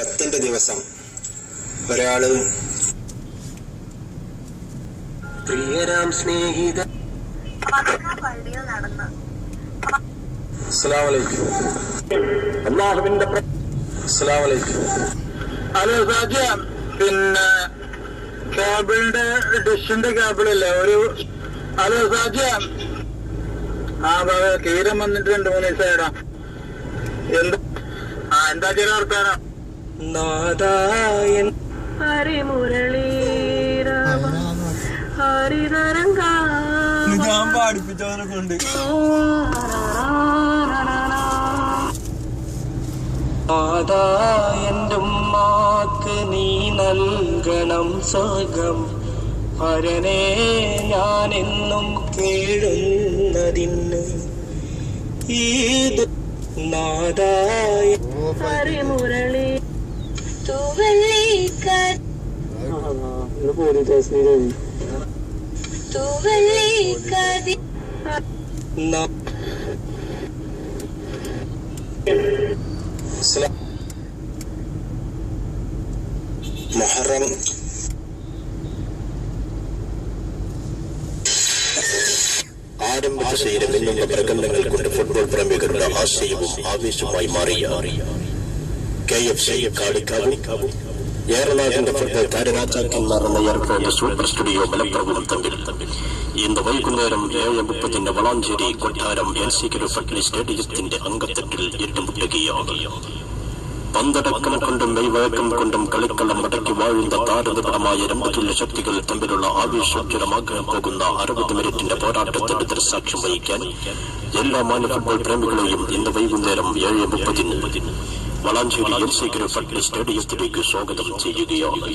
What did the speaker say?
10ന്റെ ദിവസം ഒരാള് പ്രിയരാം സ്നേഹിത പള്ളിയിൽ നടന്നു. അസ്സലാമലൈക്കും. അല്ലാഹുവിന്റെ അസ്സലാമലൈക്കും. ഹലോ സാജ, പിന്നെ കേബിളിന്റെ ഡിഷിന്റെ കേബിളില്ലേ ഒരു ഹലോ സാജ, കീരം വന്നിട്ട് 2-3 ദിവസമായിടാ. എന്താ ചില വർത്താനം? ഞാൻ പാടിപ്പിച്ചവനെ കൊണ്ട് എന്റെ ഉമ്മാക്ക് നീ നൽകണം സ്വർഗം, പരനെ ഞാനെന്നും കേഴുന്നതിന് ഈദ് നാദായ മുരളി തൂവല്ലിക്കതി മുഹറം ആരംഭിച്ച ശൈലം എന്നുള്ള പ്രകടനങ്ങൾ കൊണ്ട് ഫുട്ബോൾ പ്രേമികളുടെ ആശയവും ആവേശവുമായി മാറിയ KFC കാളിക്കാവ് ഏറനാടിന്റെ ഫുട്ബോൾ താരരാജാക്കന്മാർ എന്ന എയർപോർട്ട് സൂപ്പർ സ്റ്റുഡിയോ മലപ്പുറവും തമ്മിൽ ഇന്ന് വൈകുന്നേരം 7:30 വളാഞ്ചേരി കൊട്ടാരം എൻസിക്കരു ഫട്ലി സ്റ്റേഡിയത്തിന്റെ അങ്കത്തട്ടിൽ ഏറ്റുമുട്ടുകയാണ്. പന്തടക്കം കൊണ്ടും മെയ്വഴക്കം കൊണ്ടും കളിക്കളം മടക്കി വാഴുന്ന താരനിപടമായ 2 തുല്യ ശക്തികൾ തമ്മിലുള്ള ആവേശോജ്വലമാകാൻ പോകുന്ന 60 മിനിറ്റിന്റെ പോരാട്ടത്തിന്റെ ദൃക്സാക്ഷ്യം വഹിക്കാൻ എല്ലാ മാന്യ ഫുട്ബോൾ പ്രേമികളെയും ഇന്ന് വൈകുന്നേരം 7:30 വളാഞ്ചേരി എൻസിക്കരു ഫട്ലി സ്റ്റേഡിയത്തിലേക്ക് സ്വാഗതം ചെയ്യുകയാണ്.